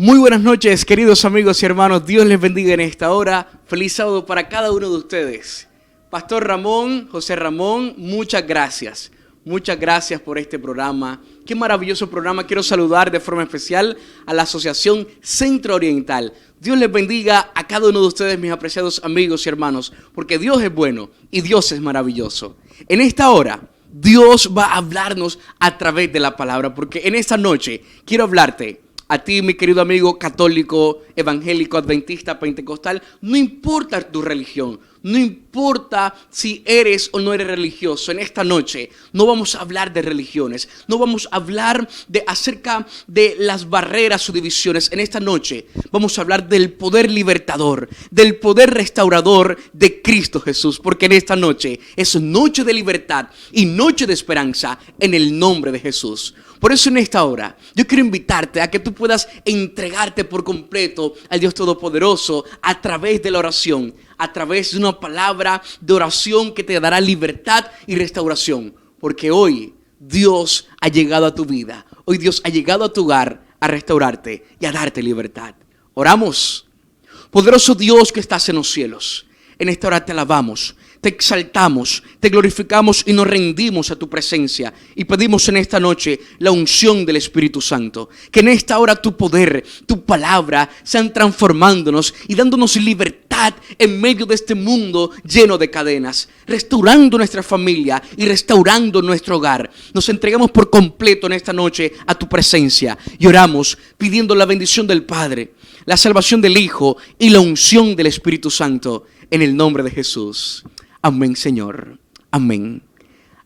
Muy buenas noches, queridos amigos y hermanos. Dios les bendiga en esta hora. Feliz sábado para cada uno de ustedes. Pastor Ramón, José Ramón, muchas gracias. Muchas gracias por este programa. Qué maravilloso programa. Quiero saludar de forma especial a la Asociación Centro Oriental. Dios les bendiga a cada uno de ustedes, mis apreciados amigos y hermanos, porque Dios es bueno y Dios es maravilloso. En esta hora, Dios va a hablarnos a través de la palabra, porque en esta noche quiero hablarte a ti, mi querido amigo católico, evangélico, adventista, pentecostal. No importa tu religión, no importa si eres o no eres religioso. En esta noche no vamos a hablar de religiones, no vamos a hablar acerca de las barreras o divisiones. En esta noche vamos a hablar del poder libertador, del poder restaurador de Cristo Jesús, porque en esta noche es noche de libertad y noche de esperanza en el nombre de Jesús. Por eso en esta hora yo quiero invitarte a que tú puedas entregarte por completo al Dios Todopoderoso a través de la oración, a través de una palabra de oración que te dará libertad y restauración. Porque hoy Dios ha llegado a tu vida, hoy Dios ha llegado a tu hogar a restaurarte y a darte libertad. Oramos. Poderoso Dios que estás en los cielos, en esta hora te alabamos, te exaltamos, te glorificamos y nos rendimos a tu presencia. Y pedimos en esta noche la unción del Espíritu Santo. Que en esta hora tu poder, tu palabra sean transformándonos y dándonos libertad en medio de este mundo lleno de cadenas. Restaurando nuestra familia y restaurando nuestro hogar. Nos entregamos por completo en esta noche a tu presencia. Y oramos pidiendo la bendición del Padre, la salvación del Hijo y la unción del Espíritu Santo. En el nombre de Jesús. Amén, Señor. Amén.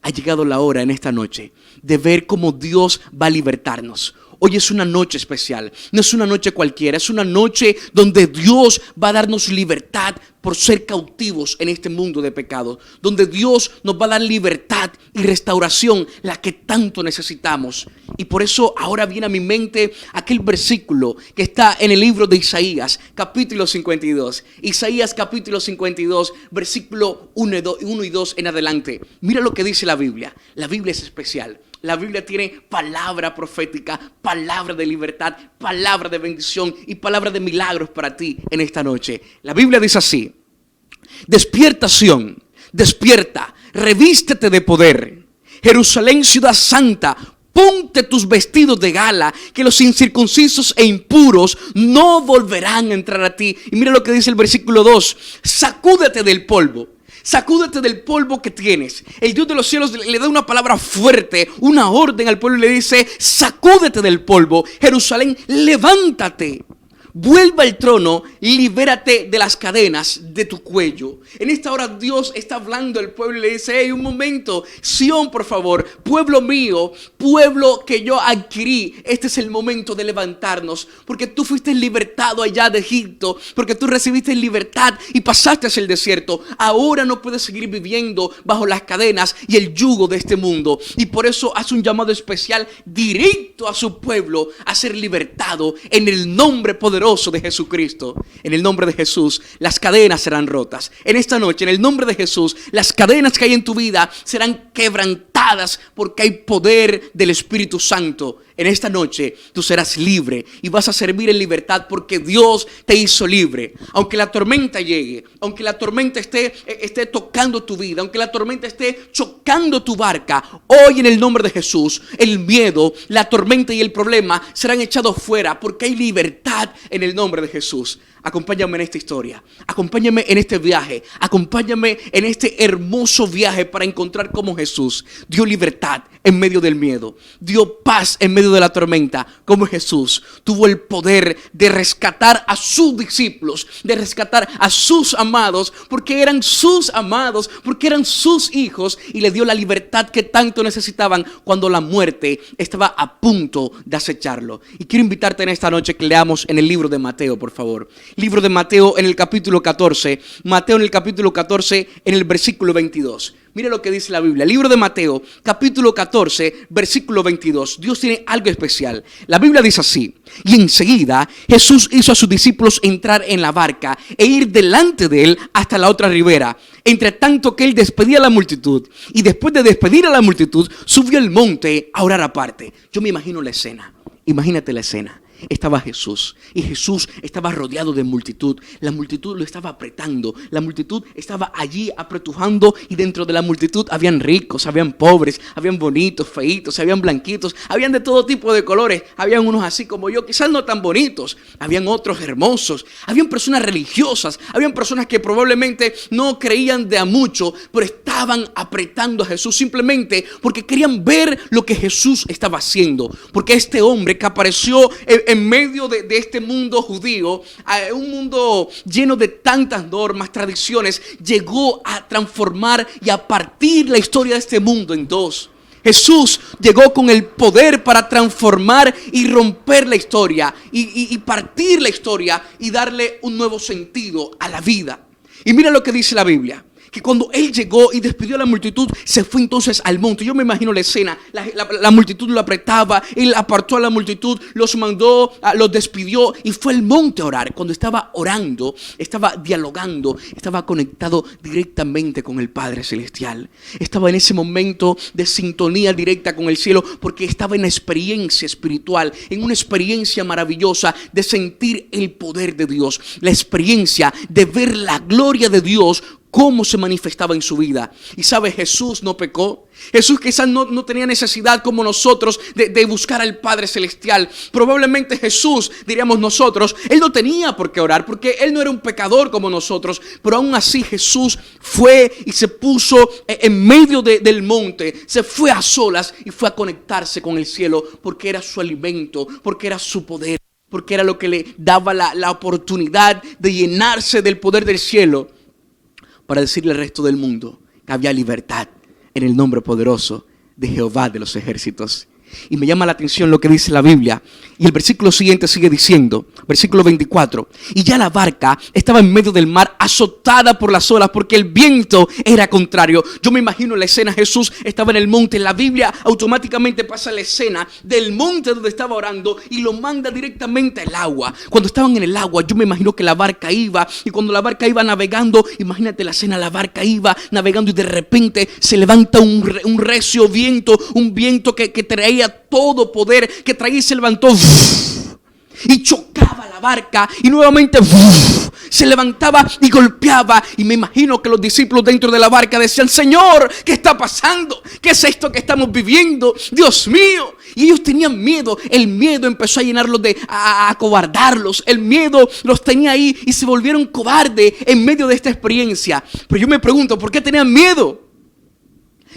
Ha llegado la hora en esta noche de ver cómo Dios va a libertarnos. Hoy es una noche especial, no es una noche cualquiera, es una noche donde Dios va a darnos libertad por ser cautivos en este mundo de pecado, donde Dios nos va a dar libertad y restauración, la que tanto necesitamos. Y por eso ahora viene a mi mente aquel versículo que está en el libro de Isaías, capítulo 52. Isaías capítulo 52, versículo 1 y 2 en adelante. Mira lo que dice la Biblia. La Biblia es especial. La Biblia tiene palabra profética, palabra de libertad, palabra de bendición y palabra de milagros para ti en esta noche. La Biblia dice así: despierta, Sión, despierta, revístete de poder. Jerusalén, ciudad santa, ponte tus vestidos de gala, que los incircuncisos e impuros no volverán a entrar a ti. Y mira lo que dice el versículo 2, sacúdete del polvo. Sacúdete del polvo que tienes. El Dios de los cielos le da una palabra fuerte, una orden al pueblo y le dice: sacúdete del polvo. Jerusalén, levántate. Vuelva al trono y libérate de las cadenas de tu cuello. En esta hora Dios está hablando al pueblo y le dice: hey, un momento, Sión, por favor, pueblo mío, pueblo que yo adquirí, este es el momento de levantarnos, porque tú fuiste libertado allá de Egipto, porque tú recibiste libertad y pasaste hacia el desierto. Ahora no puedes seguir viviendo bajo las cadenas y el yugo de este mundo, y por eso hace un llamado especial directo a su pueblo a ser libertado en el nombre poderoso de Jesucristo. En el nombre de Jesús las cadenas serán rotas. En esta noche, en el nombre de Jesús, las cadenas que hay en tu vida serán quebrantadas, porque hay poder del Espíritu Santo. En esta noche tú serás libre y vas a servir en libertad, porque Dios te hizo libre. Aunque la tormenta llegue, aunque la tormenta esté tocando tu vida, aunque la tormenta esté chocando tu barca, hoy en el nombre de Jesús, el miedo, la tormenta y el problema serán echados fuera, porque hay libertad en el nombre de Jesús. Acompáñame en esta historia, acompáñame en este viaje, acompáñame en este hermoso viaje para encontrar cómo Jesús dio libertad en medio del miedo, dio paz en medio de la tormenta, como Jesús tuvo el poder de rescatar a sus discípulos, de rescatar a sus amados, porque eran sus amados, porque eran sus hijos, y le dio la libertad que tanto necesitaban cuando la muerte estaba a punto de acecharlo. Y quiero invitarte en esta noche que leamos en el libro de Mateo, por favor. Libro de Mateo en el capítulo 14. Mateo en el capítulo 14 en el versículo 22. Mira lo que dice la Biblia. Libro de Mateo, capítulo 14, versículo 22. Dios tiene algo especial. La Biblia dice así: y enseguida Jesús hizo a sus discípulos entrar en la barca e ir delante de él hasta la otra ribera, entre tanto que él despedía a la multitud. Y después de despedir a la multitud, subió al monte a orar aparte. Yo me imagino la escena. Imagínate la escena. estaba Jesús. Y Jesús estaba rodeado de multitud. La multitud lo estaba apretando. La multitud estaba allí apretujando. Y dentro de la multitud habían ricos, habían pobres, habían bonitos, feitos, habían blanquitos. Habían de todo tipo de colores. Habían unos así como yo, quizás no tan bonitos. Habían otros hermosos. Habían personas religiosas. Habían personas que probablemente no creían de a mucho, pero estaban apretando a Jesús simplemente porque querían ver lo que Jesús estaba haciendo. Porque este hombre que apareció en medio de este mundo judío, un mundo lleno de tantas normas, tradiciones, llegó a transformar y a partir la historia de este mundo en dos. Jesús llegó con el poder para transformar y romper la historia y partir la historia y darle un nuevo sentido a la vida. Y mira lo que dice la Biblia, que cuando él llegó y despidió a la multitud, se fue entonces al monte. Yo me imagino la escena, la multitud lo apretaba, él apartó a la multitud, los mandó, los despidió y fue al monte a orar. Cuando estaba orando, estaba dialogando, estaba conectado directamente con el Padre Celestial. Estaba en ese momento de sintonía directa con el cielo, porque estaba en una experiencia espiritual, en una experiencia maravillosa de sentir el poder de Dios, la experiencia de ver la gloria de Dios, cómo se manifestaba en su vida. Y sabe, Jesús no pecó. Jesús quizás no tenía necesidad como nosotros de buscar al Padre Celestial. Probablemente Jesús, diríamos nosotros, él no tenía por qué orar, porque él no era un pecador como nosotros. Pero aún así Jesús fue y se puso en medio del monte, se fue a solas y fue a conectarse con el cielo, porque era su alimento, porque era su poder, porque era lo que le daba la oportunidad de llenarse del poder del cielo, para decirle al resto del mundo que había libertad en el nombre poderoso de Jehová de los ejércitos. Y me llama la atención lo que dice la Biblia. Y el versículo siguiente sigue diciendo, versículo 24. Y ya la barca estaba en medio del mar, azotada por las olas, porque el viento era contrario. Yo me imagino la escena, Jesús estaba en el monte. La Biblia automáticamente pasa la escena del monte donde estaba orando y lo manda directamente al agua. Cuando estaban en el agua, yo me imagino que la barca iba. Y cuando la barca iba navegando, imagínate la escena, la barca iba navegando y de repente se levanta un recio viento, un viento que traía todo poder, que traía y se levantó y chocaba la barca y nuevamente se levantaba y golpeaba. Y me imagino que los discípulos dentro de la barca decían: Señor, ¿qué está pasando? ¿Qué es esto que estamos viviendo? Dios mío. Y ellos tenían miedo. El miedo empezó a llenarlos a acobardarlos. El miedo los tenía ahí y se volvieron cobardes en medio de esta experiencia. Pero yo me pregunto, ¿por qué tenían miedo?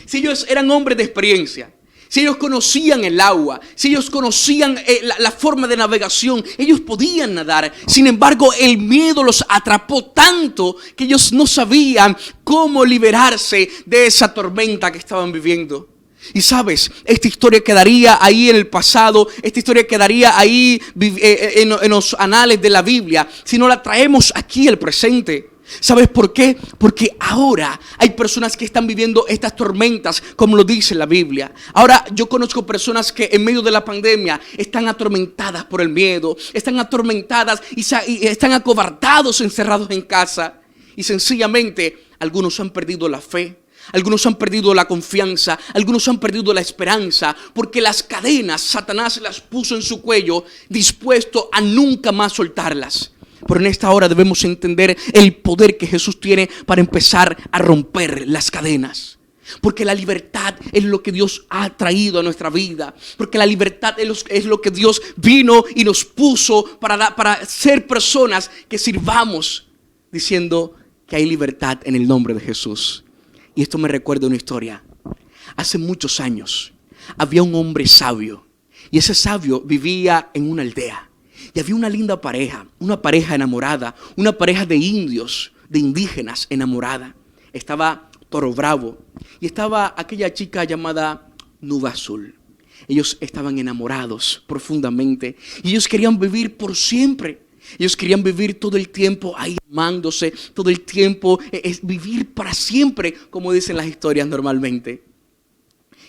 Si ellos eran hombres de experiencia, si ellos conocían el agua, si ellos conocían la forma de navegación, ellos podían nadar. Sin embargo, el miedo los atrapó tanto que ellos no sabían cómo liberarse de esa tormenta que estaban viviendo. Y sabes, esta historia quedaría ahí en el pasado, esta historia quedaría ahí en los anales de la Biblia, si no la traemos aquí al presente. ¿Sabes por qué? Porque ahora hay personas que están viviendo estas tormentas, como lo dice la Biblia. Ahora yo conozco personas que en medio de la pandemia están atormentadas por el miedo, están atormentadas y están acobardados, encerrados en casa. Y sencillamente algunos han perdido la fe, algunos han perdido la confianza, algunos han perdido la esperanza, porque las cadenas Satanás las puso en su cuello, dispuesto a nunca más soltarlas. Pero en esta hora debemos entender el poder que Jesús tiene para empezar a romper las cadenas. Porque la libertad es lo que Dios ha traído a nuestra vida. Porque la libertad es lo que Dios vino y nos puso para ser personas que sirvamos, diciendo que hay libertad en el nombre de Jesús. Y esto me recuerda una historia. Hace muchos años había un hombre sabio. Y ese sabio vivía en una aldea. Y había una linda pareja, una pareja enamorada, una pareja de indios, de indígenas enamorada. Estaba Toro Bravo y estaba aquella chica llamada Nube Azul. Ellos estaban enamorados profundamente y ellos querían vivir por siempre. Ellos querían vivir todo el tiempo ahí amándose, todo el tiempo vivir para siempre, como dicen las historias normalmente.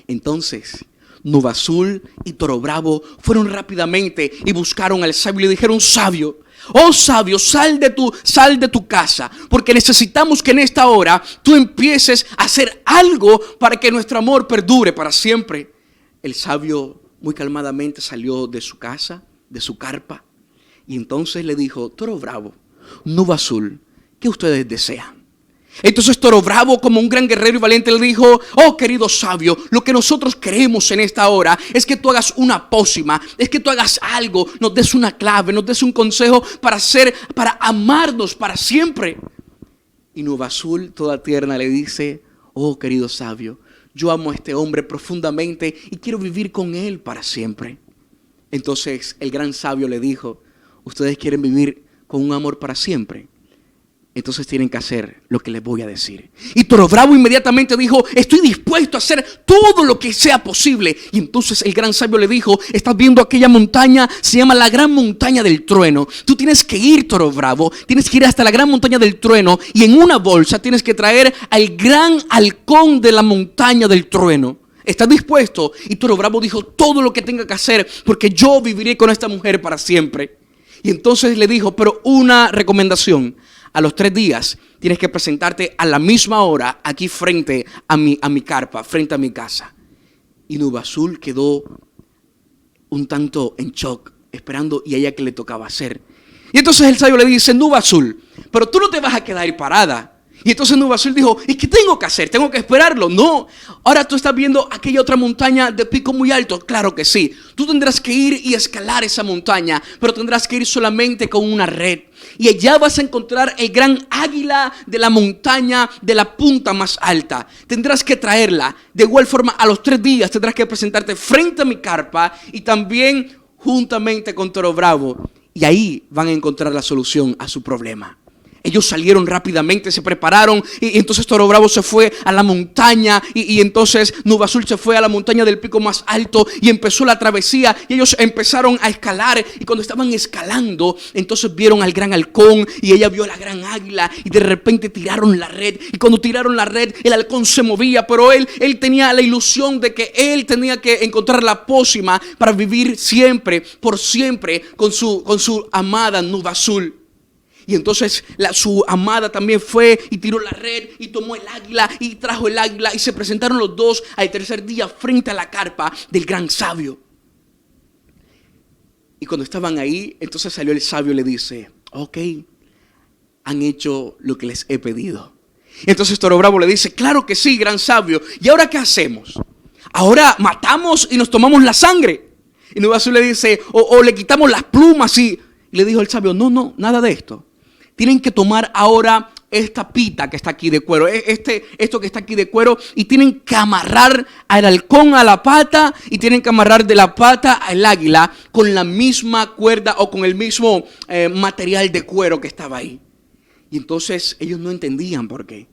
Entonces Nube Azul y Toro Bravo fueron rápidamente y buscaron al sabio y le dijeron: sabio, oh sabio, sal de tu casa, porque necesitamos que en esta hora tú empieces a hacer algo para que nuestro amor perdure para siempre. El sabio muy calmadamente salió de su casa, de su carpa. Y entonces le dijo: Toro Bravo, Nube Azul, ¿qué ustedes desean? Entonces Toro Bravo, como un gran guerrero y valiente, le dijo: oh querido sabio, lo que nosotros queremos en esta hora es que tú hagas una pócima, es que tú hagas algo, nos des una clave, nos des un consejo para amarnos para siempre. Y Nube Azul, toda tierna, le dice: oh querido sabio, yo amo a este hombre profundamente y quiero vivir con él para siempre. Entonces el gran sabio le dijo: ustedes quieren vivir con un amor para siempre, entonces tienen que hacer lo que les voy a decir. Y Toro Bravo inmediatamente dijo: estoy dispuesto a hacer todo lo que sea posible. Y entonces el gran sabio le dijo: estás viendo aquella montaña, se llama la gran montaña del trueno. Tú tienes que ir, Toro Bravo, tienes que ir hasta la gran montaña del trueno, y en una bolsa tienes que traer al gran halcón de la montaña del trueno. ¿Estás dispuesto? Y Toro Bravo dijo: todo lo que tenga que hacer, porque yo viviré con esta mujer para siempre. Y entonces le dijo: pero una recomendación: a los 3 días tienes que presentarte a la misma hora aquí frente a mi carpa, frente a mi casa. Y Nube Azul quedó un tanto en shock, esperando, y a ella qué le tocaba hacer. Y entonces el sabio le dice: Nube Azul, pero tú no te vas a quedar ahí parada. Y entonces Nube Azul dijo: ¿y qué tengo que hacer? ¿Tengo que esperarlo? No. Ahora tú estás viendo aquella otra montaña de pico muy alto. Claro que sí. Tú tendrás que ir y escalar esa montaña, pero tendrás que ir solamente con una red. Y allá vas a encontrar el gran águila de la montaña de la punta más alta. Tendrás que traerla. De igual forma, a los 3 días tendrás que presentarte frente a mi carpa y también juntamente con Toro Bravo. Y ahí van a encontrar la solución a su problema. Ellos salieron rápidamente, se prepararon, y entonces Toro Bravo se fue a la montaña, y entonces Nube Azul se fue a la montaña del pico más alto y empezó la travesía, y ellos empezaron a escalar. Y cuando estaban escalando, entonces vieron al gran halcón, y ella vio a la gran águila, y de repente tiraron la red. Y cuando tiraron la red, el halcón se movía, pero él tenía la ilusión de que él tenía que encontrar la pócima para vivir siempre, por siempre, con su amada Nube Azul. Y entonces su amada también fue y tiró la red y tomó el águila y trajo el águila, y se presentaron los dos al 3er día frente a la carpa del gran sabio. Y cuando estaban ahí, entonces salió el sabio y le dice: ok, han hecho lo que les he pedido. Entonces Toro Bravo le dice: claro que sí, gran sabio. ¿Y ahora qué hacemos? Ahora matamos y nos tomamos la sangre. Y Nube Azul le dice: o le quitamos las plumas. Y le dijo el sabio: no, nada de esto. Tienen que tomar ahora esta pita que está aquí de cuero, esto que está aquí de cuero, y tienen que amarrar al halcón a la pata, y tienen que amarrar de la pata al águila con la misma cuerda o con el mismo material de cuero que estaba ahí. Y entonces ellos no entendían por qué.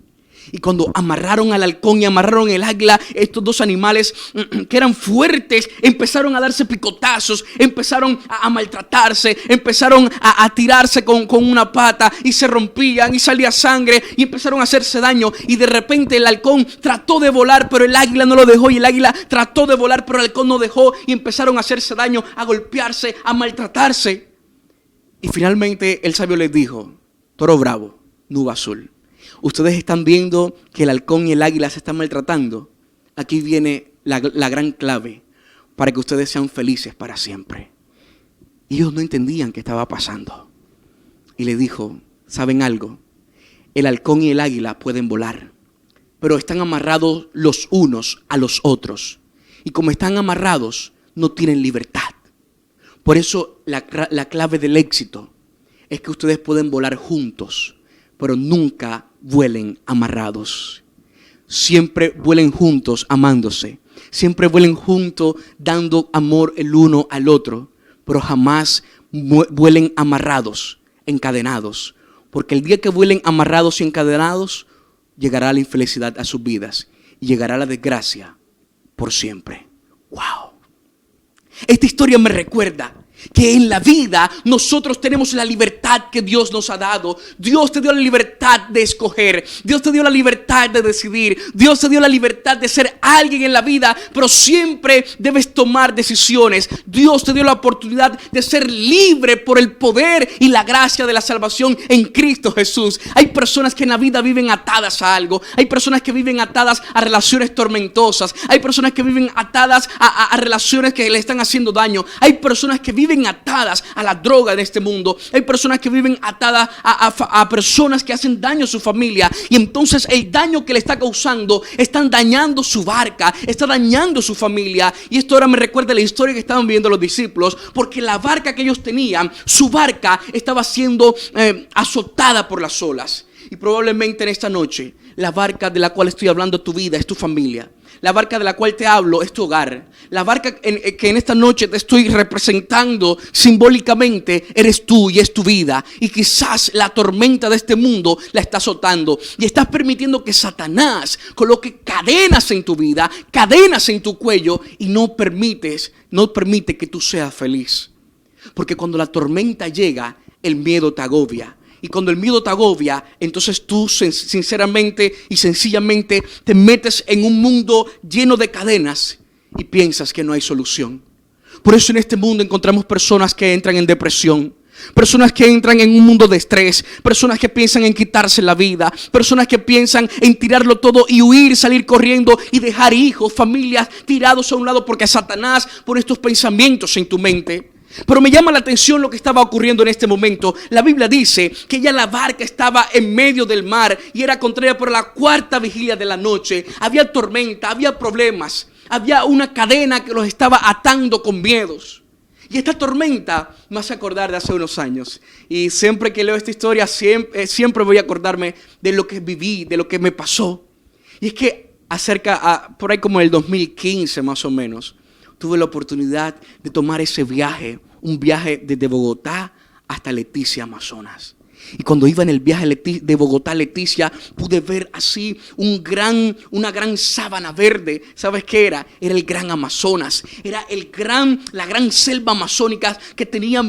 Y cuando amarraron al halcón y amarraron el águila, estos dos animales que eran fuertes empezaron a darse picotazos, empezaron a maltratarse, empezaron a tirarse con una pata, y se rompían y salía sangre y empezaron a hacerse daño. Y de repente el halcón trató de volar, pero el águila no lo dejó, y el águila trató de volar, pero el halcón no dejó, y empezaron a hacerse daño, a golpearse, a maltratarse. Y finalmente el sabio les dijo: Toro Bravo, Nube Azul, ustedes están viendo que el halcón y el águila se están maltratando. Aquí viene la gran clave para que ustedes sean felices para siempre. Y ellos no entendían qué estaba pasando. Y le dijo: ¿saben algo? El halcón y el águila pueden volar, pero están amarrados los unos a los otros. Y como están amarrados, no tienen libertad. Por eso la clave del éxito es que ustedes pueden volar juntos, pero nunca vuelen amarrados. Siempre vuelen juntos amándose. Siempre vuelen juntos dando amor el uno al otro, pero jamás vuelen amarrados, encadenados. Porque el día que vuelen amarrados y encadenados, llegará la infelicidad a sus vidas y llegará la desgracia por siempre. ¡Wow! Esta historia me recuerda que en la vida nosotros tenemos la libertad que Dios nos ha dado. Dios te dio la libertad de escoger. Dios te dio la libertad de decidir. Dios te dio la libertad de ser alguien en la vida, pero siempre debes tomar decisiones. Dios te dio la oportunidad de ser libre por el poder y la gracia de la salvación en Cristo Jesús. Hay personas que en la vida viven atadas a algo. Hay personas que viven atadas a relaciones tormentosas. Hay personas que viven atadas a relaciones que le están haciendo daño. Hay personas que viven viven atadas a la droga en este mundo. Hay personas que viven atadas a personas que hacen daño a su familia. Y entonces el daño que le está causando están dañando su barca, está dañando su familia. Y esto ahora me recuerda la historia que estaban viviendo los discípulos, porque la barca que ellos tenían, su barca estaba siendo azotada por las olas. Y probablemente en esta noche, la barca de la cual estoy hablando, tu vida, es tu familia. La barca de la cual te hablo es tu hogar. La barca que en esta noche te estoy representando simbólicamente eres tú y es tu vida. Y quizás la tormenta de este mundo la está azotando. Y estás permitiendo que Satanás coloque cadenas en tu vida, cadenas en tu cuello, y no permite que tú seas feliz. Porque cuando la tormenta llega, el miedo te agobia. Y cuando el miedo te agobia, entonces tú sinceramente y sencillamente te metes en un mundo lleno de cadenas y piensas que no hay solución. Por eso en este mundo encontramos personas que entran en depresión, personas que entran en un mundo de estrés, personas que piensan en quitarse la vida, personas que piensan en tirarlo todo y huir, salir corriendo y dejar hijos, familias tirados a un lado porque Satanás pone estos pensamientos en tu mente. Pero me llama la atención lo que estaba ocurriendo en este momento. La Biblia dice que ya la barca estaba en medio del mar y era contraria por la cuarta vigilia de la noche. Había tormenta, había problemas, había una cadena que los estaba atando con miedos. Y esta tormenta me hace acordar de hace unos años. Y siempre que leo esta historia, siempre voy a acordarme de lo que viví, de lo que me pasó. Y es que por ahí como el 2015 más o menos, tuve la oportunidad de tomar ese viaje, un viaje desde Bogotá hasta Leticia, Amazonas. Y cuando iba en el viaje de Bogotá a Leticia, pude ver así una gran sábana verde. ¿Sabes qué era? Era el Gran Amazonas. Era la gran selva amazónica que tenía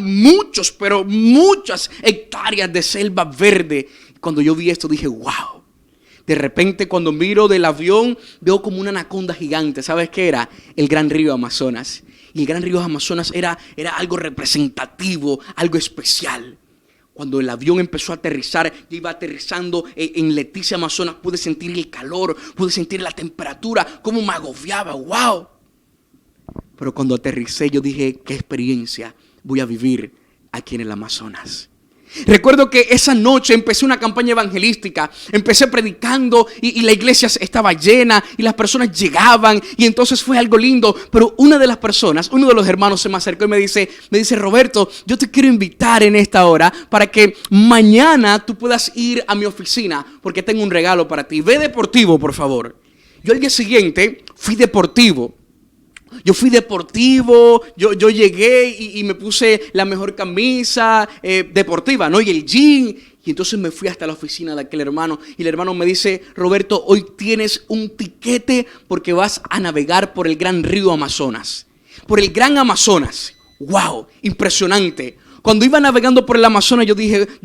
pero muchas hectáreas de selva verde. Cuando yo vi esto dije, wow. De repente cuando miro del avión veo como una anaconda gigante. ¿Sabes qué era? El Gran Río Amazonas. Y el Gran Río Amazonas era algo representativo, algo especial. Cuando el avión empezó a aterrizar, yo iba aterrizando en Leticia, Amazonas, pude sentir el calor, pude sentir la temperatura, cómo me agobiaba, wow. Pero cuando aterricé yo dije, qué experiencia voy a vivir aquí en el Amazonas. Recuerdo que esa noche empecé una campaña evangelística, empecé predicando y la iglesia estaba llena y las personas llegaban y entonces fue algo lindo. Pero uno de los hermanos se me acercó y me dice, Roberto, yo te quiero invitar en esta hora para que mañana tú puedas ir a mi oficina porque tengo un regalo para ti. Ve deportivo, por favor. Yo al día siguiente fui deportivo. Yo llegué y me puse la mejor camisa deportiva, ¿no? Y el jean. Y entonces me fui hasta la oficina de aquel hermano. Y el hermano me dice, Roberto, hoy tienes un tiquete porque vas a navegar por el Gran Río Amazonas. Por el Gran Amazonas. ¡Wow! Impresionante. Cuando iba navegando por el Amazonas, yo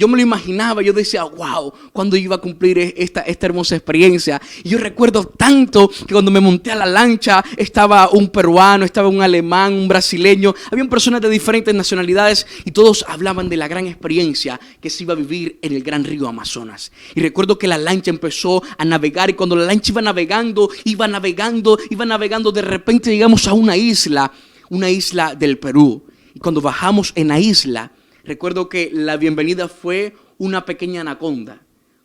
me lo imaginaba, yo decía, wow, ¿cuándo iba a cumplir esta hermosa experiencia? Y yo recuerdo tanto que cuando me monté a la lancha, estaba un peruano, estaba un alemán, un brasileño, habían personas de diferentes nacionalidades y todos hablaban de la gran experiencia que se iba a vivir en el Gran Río Amazonas. Y recuerdo que la lancha empezó a navegar y cuando la lancha iba navegando, de repente llegamos a una isla del Perú. Y cuando bajamos en la isla, recuerdo que la bienvenida fue una pequeña anaconda.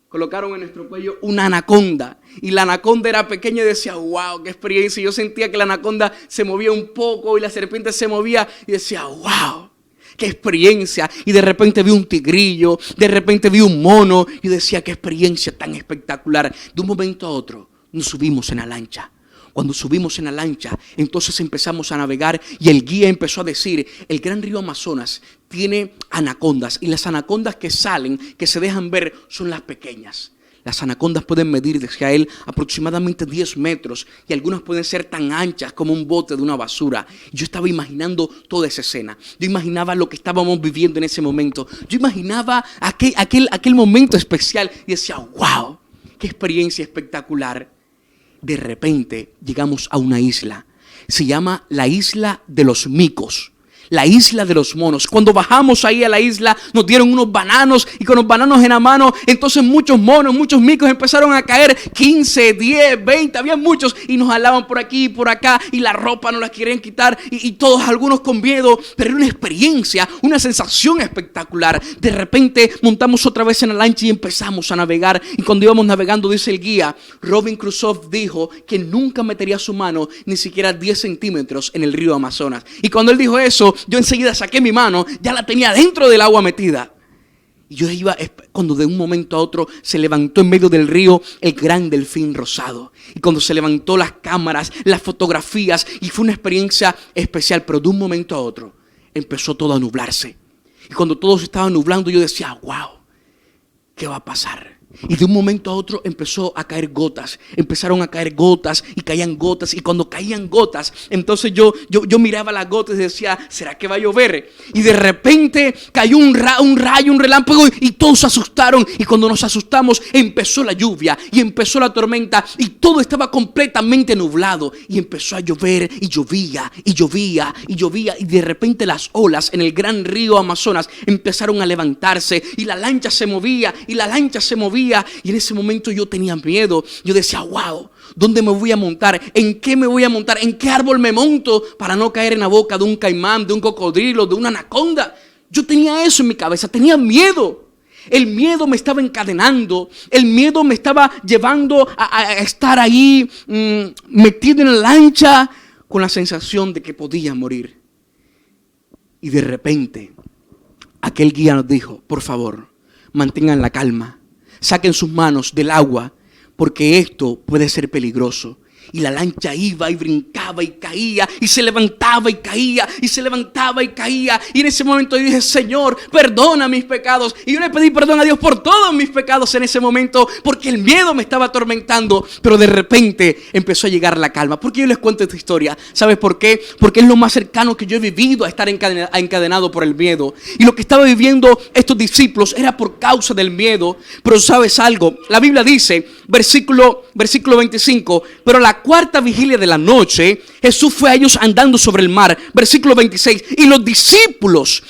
Colocaron en nuestro cuello una anaconda. Y la anaconda era pequeña y decía, wow, qué experiencia. Y yo sentía que la anaconda se movía un poco y la serpiente se movía. Y decía, wow, qué experiencia. Y de repente vi un tigrillo, de repente vi un mono. Y decía, qué experiencia tan espectacular. De un momento a otro nos subimos en la lancha. Cuando subimos en la lancha, entonces empezamos a navegar y el guía empezó a decir, el Gran Río Amazonas tiene anacondas y las anacondas que salen, que se dejan ver, son las pequeñas. Las anacondas pueden medir desde él aproximadamente 10 metros y algunas pueden ser tan anchas como un bote de una basura. Yo estaba imaginando toda esa escena. Yo imaginaba lo que estábamos viviendo en ese momento. Yo imaginaba aquel momento especial y decía, wow, qué experiencia espectacular. De repente llegamos a una isla, se llama la Isla de los Micos. La isla de los monos. Cuando bajamos ahí a la isla, nos dieron unos bananos, y con los bananos en la mano, entonces muchos monos, muchos micos empezaron a caer, 15, 10, 20, había muchos, y nos jalaban por aquí y por acá, y la ropa nos la querían quitar, y todos, algunos con miedo, pero era una experiencia, una sensación espectacular. De repente montamos otra vez en la lancha y empezamos a navegar, y cuando íbamos navegando, dice el guía, Robin Crusoe dijo que nunca metería su mano ni siquiera 10 centímetros en el río Amazonas. Y cuando él dijo eso, yo enseguida saqué mi mano, ya la tenía dentro del agua metida. Y yo iba, cuando de un momento a otro se levantó en medio del río el gran delfín rosado. Y cuando se levantó las cámaras, las fotografías, y fue una experiencia especial, pero de un momento a otro empezó todo a nublarse. Y cuando todo se estaba nublando, yo decía, wow, ¿qué va a pasar? Y de un momento a otro empezó a caer gotas. Empezaron a caer gotas y caían gotas. Y cuando caían gotas, entonces yo miraba las gotas y decía, ¿será que va a llover? Y de repente cayó un rayo, un relámpago, y todos se asustaron. Y cuando nos asustamos, empezó la lluvia y empezó la tormenta. Y todo estaba completamente nublado. Y empezó a llover y llovía y llovía y llovía. Y de repente las olas en el gran río Amazonas empezaron a levantarse. Y la lancha se movía y la lancha se movía. Y en ese momento yo tenía miedo. Yo decía, wow, ¿dónde me voy a montar? ¿En qué me voy a montar? ¿En qué árbol me monto para no caer en la boca de un caimán, de un cocodrilo, de una anaconda? Yo tenía eso en mi cabeza, tenía miedo. El miedo me estaba encadenando. El miedo me estaba llevando a estar ahí metido en la lancha con la sensación de que podía morir. Y de repente aquel guía nos dijo, por favor, mantengan la calma. Saquen sus manos del agua, porque esto puede ser peligroso. Y la lancha iba y brincaba y caía, y se levantaba y caía, y se levantaba y caía. Y en ese momento yo dije, Señor, perdona mis pecados. Y yo le pedí perdón a Dios por todos mis pecados en ese momento, porque el miedo me estaba atormentando. Pero de repente empezó a llegar la calma. ¿Por qué yo les cuento esta historia? ¿Sabes por qué? Porque es lo más cercano que yo he vivido a estar encadenado por el miedo. Y lo que estaba viviendo estos discípulos era por causa del miedo. Pero ¿sabes algo? La Biblia dice, versículo 25, pero la cuarta vigilia de la noche, Jesús fue a ellos andando sobre el mar. Versículo 26, y los discípulos,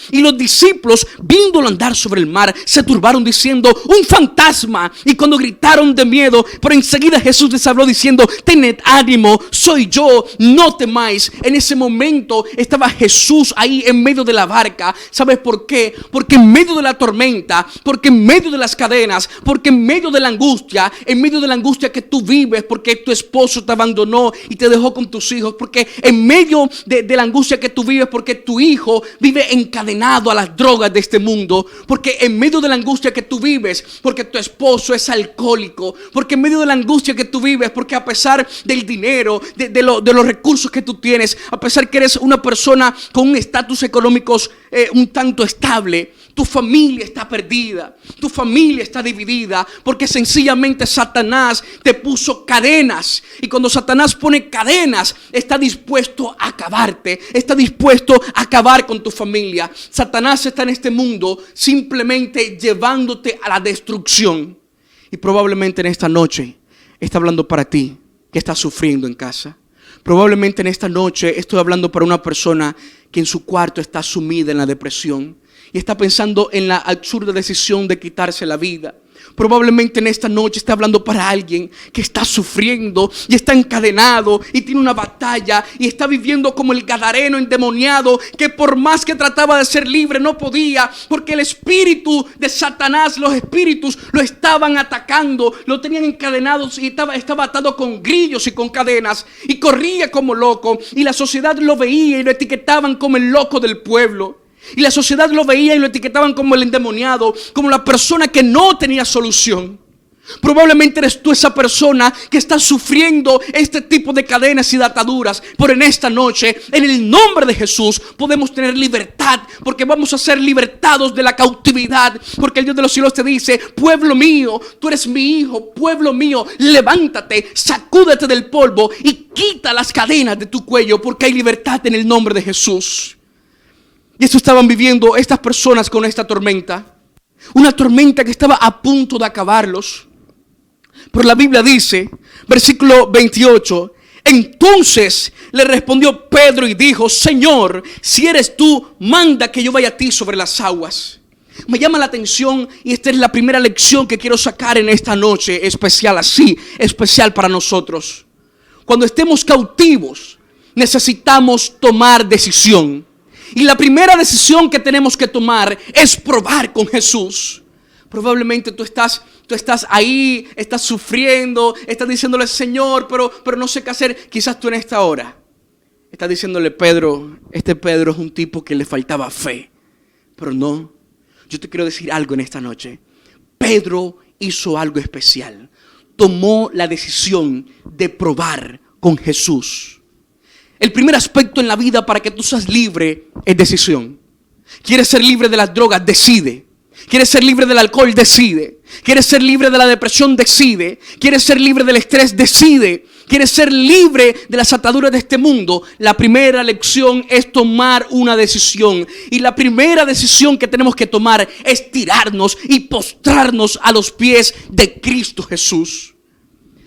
viéndolo andar sobre el mar, se turbaron diciendo, un fantasma. Y cuando gritaron de miedo, pero enseguida Jesús les habló diciendo, tened ánimo, soy yo, no temáis. En ese momento estaba Jesús ahí en medio de la barca. ¿Sabes por qué? Porque en medio de la tormenta, porque en medio de las cadenas, porque en medio de la angustia, que tú vives, porque tu esposo te abandonó y te dejó con tus hijos, porque en medio de la angustia que tú vives, porque tu hijo vive encadenado a las drogas de este mundo, porque en medio de la angustia que tú vives, porque tu esposo es alcohólico, porque en medio de la angustia que tú vives, porque a pesar del dinero, de los recursos que tú tienes, a pesar que eres una persona con un estatus económico un tanto estable, tu familia está perdida, tu familia está dividida, porque sencillamente Satanás te puso cadenas. Y cuando Satanás pone cadenas, está dispuesto a acabarte, está dispuesto a acabar con tu familia. Satanás está en este mundo simplemente llevándote a la destrucción. Y probablemente en esta noche está hablando para ti que estás sufriendo en casa. Probablemente en esta noche estoy hablando para una persona que en su cuarto está sumida en la depresión y está pensando en la absurda decisión de quitarse la vida. Probablemente en esta noche está hablando para alguien que está sufriendo y está encadenado y tiene una batalla y está viviendo como el gadareno endemoniado, que por más que trataba de ser libre no podía, porque el espíritu de Satanás, los espíritus lo estaban atacando, lo tenían encadenados y estaba atado con grillos y con cadenas y corría como loco, y la sociedad lo veía y lo etiquetaban como el loco del pueblo. Y la sociedad lo veía y lo etiquetaban como el endemoniado, como la persona que no tenía solución. Probablemente eres tú esa persona que está sufriendo este tipo de cadenas y de ataduras. Pero en esta noche, en el nombre de Jesús, podemos tener libertad, porque vamos a ser libertados de la cautividad. Porque el Dios de los cielos te dice: pueblo mío, tú eres mi hijo, pueblo mío, levántate, sacúdete del polvo y quita las cadenas de tu cuello, porque hay libertad en el nombre de Jesús. Y eso estaban viviendo estas personas con esta tormenta. Una tormenta que estaba a punto de acabarlos. Pero la Biblia dice, versículo 28, Entonces le respondió Pedro y dijo: Señor, si eres tú, manda que yo vaya a ti sobre las aguas. Me llama la atención, y esta es la primera lección que quiero sacar en esta noche especial, así, especial para nosotros. Cuando estemos cautivos, necesitamos tomar decisión. Y la primera decisión que tenemos que tomar es probar con Jesús. Probablemente tú estás ahí, estás sufriendo, estás diciéndole: Señor, pero no sé qué hacer. Quizás tú en esta hora estás diciéndole: Pedro, Pedro es un tipo que le faltaba fe. Pero no, yo te quiero decir algo en esta noche. Pedro hizo algo especial. Tomó la decisión de probar con Jesús. El primer aspecto en la vida para que tú seas libre es decisión. ¿Quieres ser libre de las drogas? Decide. ¿Quieres ser libre del alcohol? Decide. ¿Quieres ser libre de la depresión? Decide. ¿Quieres ser libre del estrés? Decide. ¿Quieres ser libre de las ataduras de este mundo? La primera lección es tomar una decisión. Y la primera decisión que tenemos que tomar es tirarnos y postrarnos a los pies de Cristo Jesús.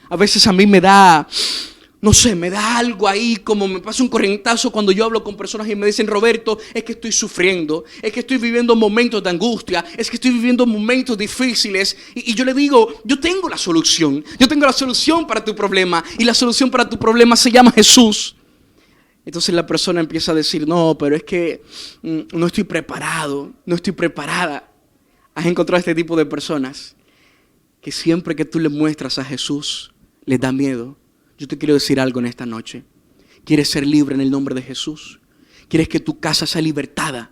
A veces a mí me da algo ahí, como me pasa un corrientazo cuando yo hablo con personas y me dicen: Roberto, es que estoy sufriendo, es que estoy viviendo momentos de angustia, es que estoy viviendo momentos difíciles. Y yo le digo: yo tengo la solución para tu problema, y la solución para tu problema se llama Jesús. Entonces la persona empieza a decir: no, pero es que no estoy preparado, no estoy preparada. ¿Has encontrado este tipo de personas que siempre que tú le muestras a Jesús les da miedo? Yo te quiero decir algo en esta noche. ¿Quieres ser libre en el nombre de Jesús? ¿Quieres que tu casa sea libertada?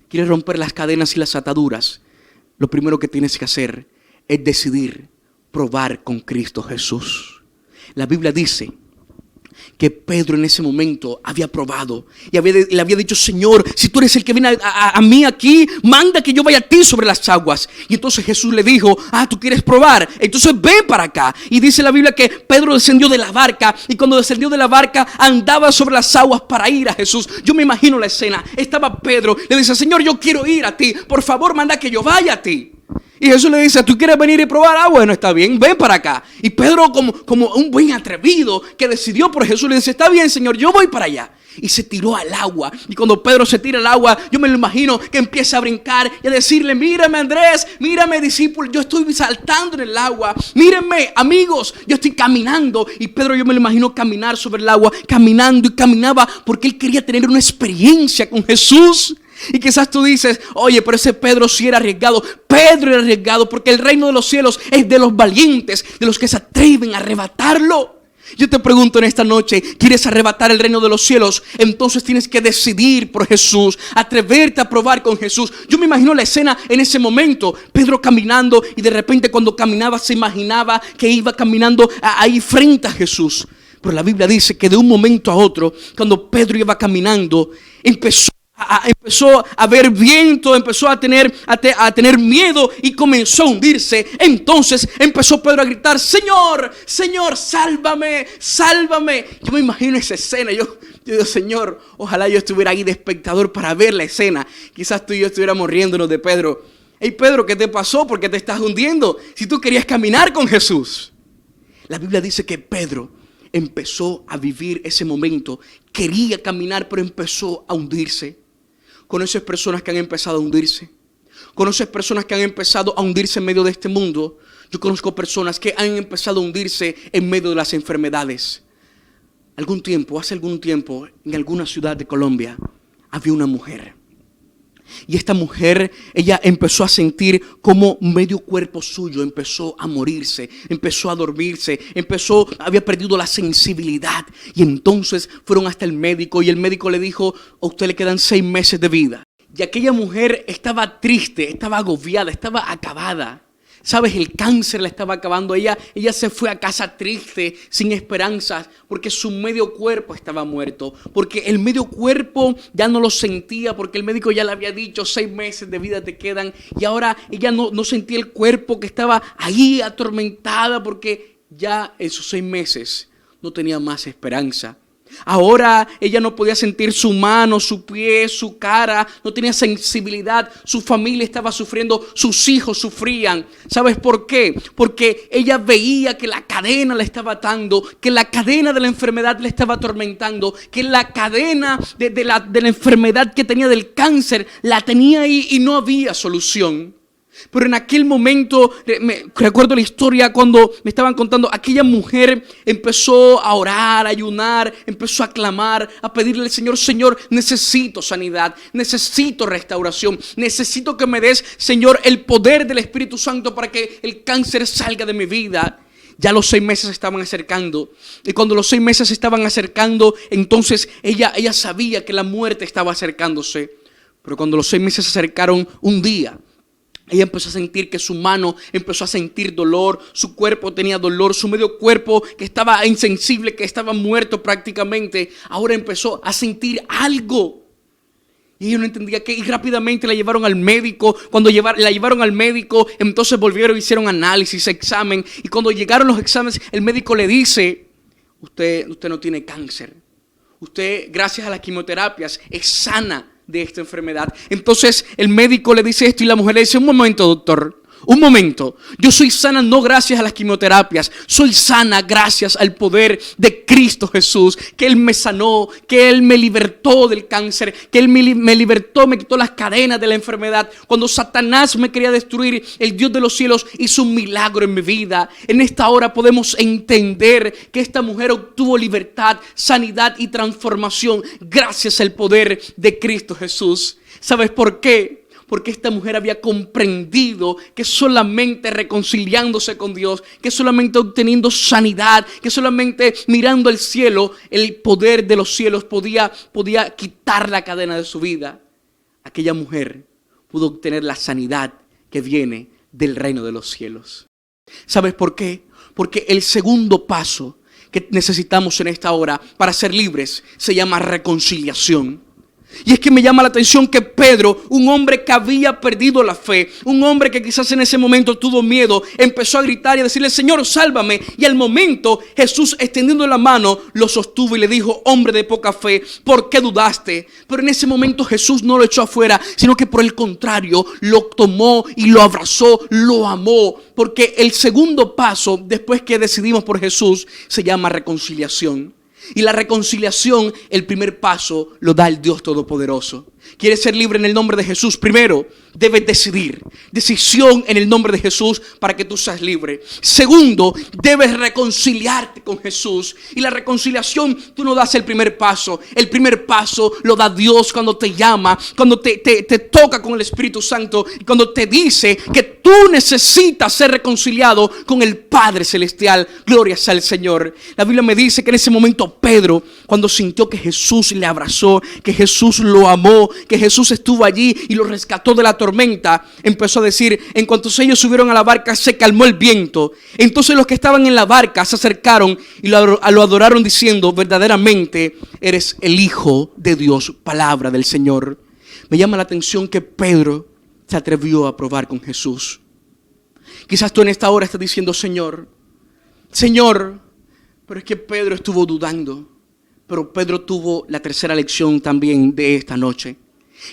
¿Quieres romper las cadenas y las ataduras? Lo primero que tienes que hacer es decidir probar con Cristo Jesús. La Biblia dice que Pedro en ese momento había probado y le había dicho: Señor, si tú eres el que viene a mí aquí, manda que yo vaya a ti sobre las aguas. Y entonces Jesús le dijo: tú quieres probar, entonces ven para acá. Y dice la Biblia que Pedro descendió de la barca, y cuando descendió de la barca andaba sobre las aguas para ir a Jesús. Yo me imagino la escena. Estaba Pedro, le dice: Señor, yo quiero ir a ti, por favor manda que yo vaya a ti. Y Jesús le dice: ¿tú quieres venir y probar? Bueno, está bien, ven para acá. Y Pedro, como un buen atrevido que decidió por Jesús, le dice: está bien, Señor, yo voy para allá. Y se tiró al agua. Y cuando Pedro se tira al agua, yo me lo imagino que empieza a brincar y a decirle: mírame, Andrés, mírame, discípulo, yo estoy saltando en el agua. Mírenme, amigos, yo estoy caminando. Y Pedro, yo me lo imagino caminar sobre el agua, caminando, y caminaba porque él quería tener una experiencia con Jesús. Y quizás tú dices: oye, pero ese Pedro sí era arriesgado. Pedro era arriesgado porque el reino de los cielos es de los valientes, de los que se atreven a arrebatarlo. Yo te pregunto en esta noche: ¿quieres arrebatar el reino de los cielos? Entonces tienes que decidir por Jesús, atreverte a probar con Jesús. Yo me imagino la escena en ese momento, Pedro caminando, y de repente cuando caminaba se imaginaba que iba caminando ahí frente a Jesús. Pero la Biblia dice que de un momento a otro, cuando Pedro iba caminando, empezó a ver viento, empezó a tener miedo y comenzó a hundirse. Entonces empezó Pedro a gritar: Señor, Señor, sálvame, sálvame. Yo me imagino esa escena. Yo digo: Señor, ojalá yo estuviera ahí de espectador para ver la escena. Quizás tú y yo estuviéramos riéndonos de Pedro. Hey Pedro, ¿qué te pasó? ¿Por qué te estás hundiendo? Si tú querías caminar con Jesús. La Biblia dice que Pedro empezó a vivir ese momento. Quería caminar, pero empezó a hundirse. ¿Conoces personas que han empezado a hundirse? ¿Conoces personas que han empezado a hundirse en medio de este mundo? Yo conozco personas que han empezado a hundirse en medio de las enfermedades. Hace algún tiempo, en alguna ciudad de Colombia, había una mujer. Y esta mujer, ella empezó a sentir como medio cuerpo suyo empezó a morirse, empezó a dormirse, había perdido la sensibilidad. Y entonces fueron hasta el médico y el médico le dijo: a usted le quedan 6 meses de vida. Y aquella mujer estaba triste, estaba agobiada, estaba acabada. ¿Sabes? El cáncer la estaba acabando. Ella se fue a casa triste, sin esperanzas, porque su medio cuerpo estaba muerto. Porque el medio cuerpo ya no lo sentía, porque el médico ya le había dicho: 6 meses de vida te quedan. Y ahora ella no sentía el cuerpo, que estaba ahí atormentada, porque ya esos 6 meses no tenía más esperanza. Ahora ella no podía sentir su mano, su pie, su cara, no tenía sensibilidad. Su familia estaba sufriendo, sus hijos sufrían. ¿Sabes por qué? Porque ella veía que la cadena le estaba atando, que la cadena de la enfermedad le estaba atormentando, que la cadena de la enfermedad que tenía del cáncer la tenía ahí y no había solución. Pero en aquel momento, recuerdo la historia cuando me estaban contando, aquella mujer empezó a orar, a ayunar, empezó a clamar, a pedirle al Señor: Señor, necesito sanidad, necesito restauración, necesito que me des, Señor, el poder del Espíritu Santo para que el cáncer salga de mi vida. Ya los 6 meses se estaban acercando, y cuando los 6 meses se estaban acercando, entonces ella sabía que la muerte estaba acercándose. Pero cuando los 6 meses se acercaron, un día ella empezó a sentir que su mano empezó a sentir dolor, su cuerpo tenía dolor, su medio cuerpo que estaba insensible, que estaba muerto prácticamente, ahora empezó a sentir algo. Y ella no entendía qué, y rápidamente la llevaron al médico. Cuando la llevaron al médico, entonces volvieron, hicieron análisis, examen. Y cuando llegaron los exámenes, el médico le dice: usted no tiene cáncer. Usted, gracias a las quimioterapias, es sana de esta enfermedad. Entonces el médico le dice esto y la mujer le dice: un momento, doctor, un momento, yo soy sana no gracias a las quimioterapias, soy sana gracias al poder de Cristo Jesús, que Él me sanó, que Él me libertó del cáncer, que Él me libertó, me quitó las cadenas de la enfermedad. Cuando Satanás me quería destruir, el Dios de los cielos hizo un milagro en mi vida. En esta hora podemos entender que esta mujer obtuvo libertad, sanidad y transformación gracias al poder de Cristo Jesús. ¿Sabes por qué? Porque esta mujer había comprendido que solamente reconciliándose con Dios, que solamente obteniendo sanidad, que solamente mirando al cielo, el poder de los cielos podía quitar la cadena de su vida. Aquella mujer pudo obtener la sanidad que viene del reino de los cielos. ¿Sabes por qué? Porque el segundo paso que necesitamos en esta hora para ser libres se llama reconciliación. Y es que me llama la atención que Pedro, un hombre que había perdido la fe, un hombre que quizás en ese momento tuvo miedo, empezó a gritar y a decirle: Señor, sálvame. Y al momento Jesús, extendiendo la mano, lo sostuvo y le dijo: hombre de poca fe, ¿por qué dudaste? Pero en ese momento Jesús no lo echó afuera, sino que por el contrario lo tomó y lo abrazó, lo amó. Porque el segundo paso, después que decidimos por Jesús, se llama reconciliación. Y la reconciliación, el primer paso, lo da el Dios Todopoderoso. ¿Quieres ser libre en el nombre de Jesús? Primero, debes decidir. Decisión en el nombre de Jesús para que tú seas libre. Segundo, debes reconciliarte con Jesús. Y la reconciliación, tú no das el primer paso. El primer paso lo da Dios cuando te llama, cuando te toca con el Espíritu Santo, y cuando te dice que tú necesitas ser reconciliado con el Padre Celestial. Gloria sea al Señor. La Biblia me dice que en ese momento Pedro, cuando sintió que Jesús le abrazó, que Jesús lo amó, que Jesús estuvo allí y lo rescató de la tormenta, empezó a decir: en cuanto ellos subieron a la barca, se calmó el viento. Entonces los que estaban en la barca se acercaron y lo adoraron diciendo: verdaderamente eres el Hijo de Dios. Palabra del Señor. Me llama la atención que Pedro se atrevió a probar con Jesús. Quizás tú en esta hora estás diciendo: Señor, pero es que Pedro estuvo dudando. Pero Pedro tuvo la tercera lección también de esta noche.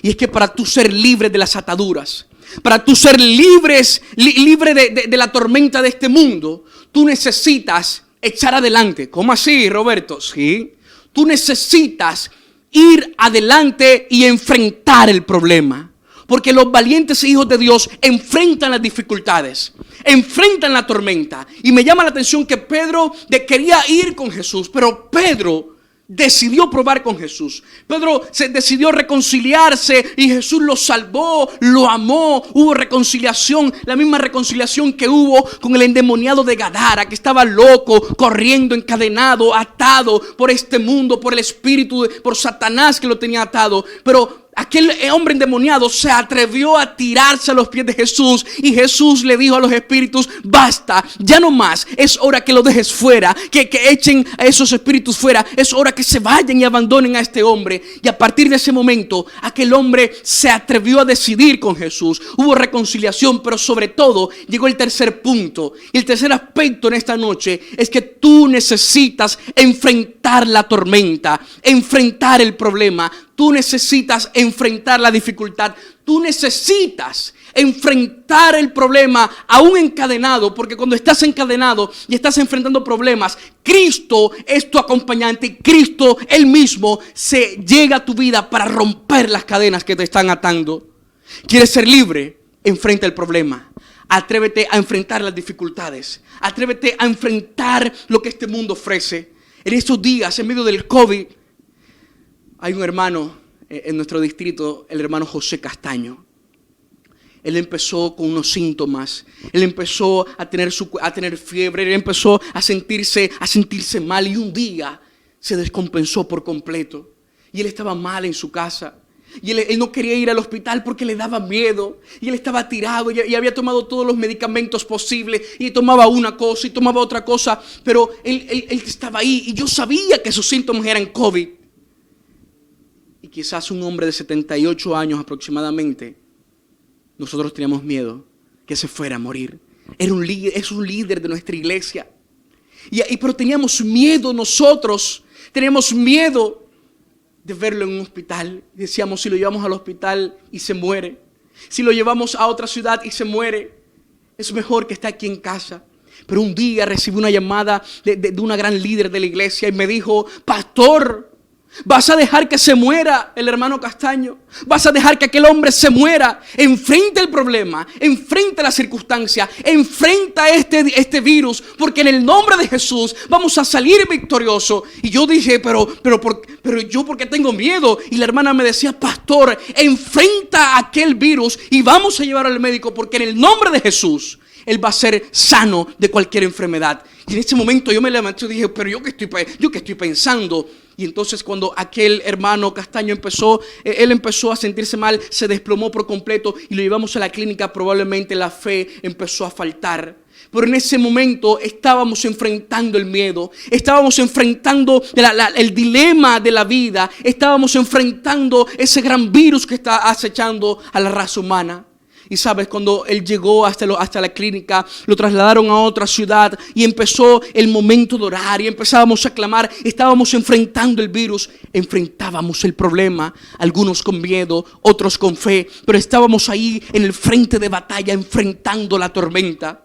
Y es que para tú ser libre de las ataduras, para tú ser libre de la tormenta de este mundo, tú necesitas echar adelante. ¿Cómo así, Roberto? Sí. Tú necesitas ir adelante y enfrentar el problema. Porque los valientes hijos de Dios enfrentan las dificultades, enfrentan la tormenta. Y me llama la atención que Pedro quería ir con Jesús, pero Pedro decidió probar con Jesús. Pedro se decidió reconciliarse y Jesús lo salvó, lo amó. Hubo reconciliación, la misma reconciliación que hubo con el endemoniado de Gadara, que estaba loco, corriendo, encadenado, atado por este mundo, por el espíritu, por Satanás que lo tenía atado. Pero aquel hombre endemoniado se atrevió a tirarse a los pies de Jesús, y Jesús le dijo a los espíritus: basta, ya no más, es hora que lo dejes fuera, que echen a esos espíritus fuera, es hora que se vayan y abandonen a este hombre. Y a partir de ese momento, aquel hombre se atrevió a decidir con Jesús. Hubo reconciliación, pero sobre todo llegó el tercer punto. Y el tercer aspecto en esta noche es que tú necesitas enfrentar la tormenta, enfrentar el problema. Tú necesitas enfrentar la dificultad. Tú necesitas enfrentar el problema aún encadenado, porque cuando estás encadenado y estás enfrentando problemas, Cristo es tu acompañante y Cristo Él mismo se llega a tu vida para romper las cadenas que te están atando. ¿Quieres ser libre? Enfrenta el problema. Atrévete a enfrentar las dificultades. Atrévete a enfrentar lo que este mundo ofrece. En estos días, en medio del COVID, hay un hermano en nuestro distrito, el hermano José Castaño. Él empezó con unos síntomas. Él empezó a tener fiebre. Él empezó a sentirse mal. Y un día se descompensó por completo. Y él estaba mal en su casa. Y él no quería ir al hospital porque le daba miedo. Y él estaba tirado y había tomado todos los medicamentos posibles. Y tomaba una cosa y tomaba otra cosa. Pero él estaba ahí. Y yo sabía que sus síntomas eran COVID. Y quizás un hombre de 78 años aproximadamente, nosotros teníamos miedo que se fuera a morir. Es un líder de nuestra iglesia. Pero teníamos miedo nosotros. Teníamos miedo de verlo en un hospital. Decíamos: si lo llevamos al hospital y se muere, si lo llevamos a otra ciudad y se muere, es mejor que esté aquí en casa. Pero un día recibí una llamada de una gran líder de la iglesia y me dijo: pastor, ¿vas a dejar que se muera el hermano Castaño? ¿Vas a dejar que aquel hombre se muera? Enfrenta el problema, enfrenta la circunstancia, enfrenta este virus, porque en el nombre de Jesús vamos a salir victoriosos. Y yo dije: pero yo, ¿por qué tengo miedo? Y la hermana me decía: pastor, enfrenta aquel virus y vamos a llevarlo al médico, porque en el nombre de Jesús él va a ser sano de cualquier enfermedad. Y en ese momento yo me levanté y dije: pero yo qué estoy pensando. Y entonces cuando aquel hermano Castaño él empezó a sentirse mal, se desplomó por completo y lo llevamos a la clínica. Probablemente la fe empezó a faltar. Pero en ese momento estábamos enfrentando el miedo, estábamos enfrentando el dilema de la vida, estábamos enfrentando ese gran virus que está acechando a la raza humana. Y sabes, cuando él llegó hasta la clínica, lo trasladaron a otra ciudad y empezó el momento de orar y empezábamos a clamar. Estábamos enfrentando el virus, enfrentábamos el problema, algunos con miedo, otros con fe, pero estábamos ahí en el frente de batalla enfrentando la tormenta.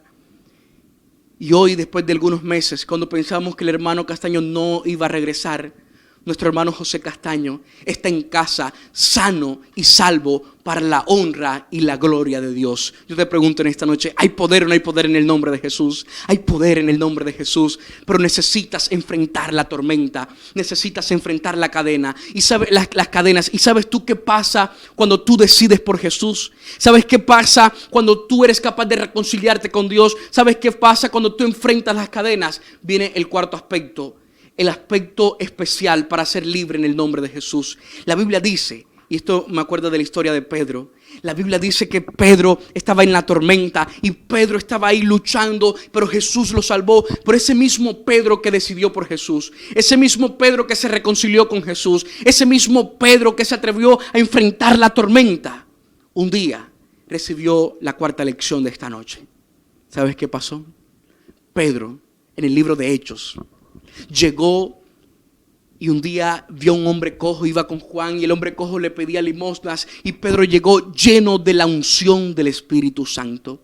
Y hoy, después de algunos meses, cuando pensábamos que el hermano Castaño no iba a regresar, nuestro hermano José Castaño está en casa, sano y salvo, para la honra y la gloria de Dios. Yo te pregunto en esta noche: ¿hay poder o no hay poder en el nombre de Jesús? Hay poder en el nombre de Jesús, pero necesitas enfrentar la tormenta, necesitas enfrentar la cadena y las cadenas. ¿Y sabes tú qué pasa cuando tú decides por Jesús? ¿Sabes qué pasa cuando tú eres capaz de reconciliarte con Dios? ¿Sabes qué pasa cuando tú enfrentas las cadenas? Viene el cuarto aspecto. El aspecto especial para ser libre en el nombre de Jesús. La Biblia dice, y esto me acuerdo de la historia de Pedro. La Biblia dice que Pedro estaba en la tormenta y Pedro estaba ahí luchando, pero Jesús lo salvó. Por ese mismo Pedro que decidió por Jesús, ese mismo Pedro que se reconcilió con Jesús, ese mismo Pedro que se atrevió a enfrentar la tormenta, un día recibió la cuarta lección de esta noche. ¿Sabes qué pasó? Pedro, en el libro de Hechos, llegó y un día vio a un hombre cojo, iba con Juan y el hombre cojo le pedía limosnas y Pedro llegó lleno de la unción del Espíritu Santo.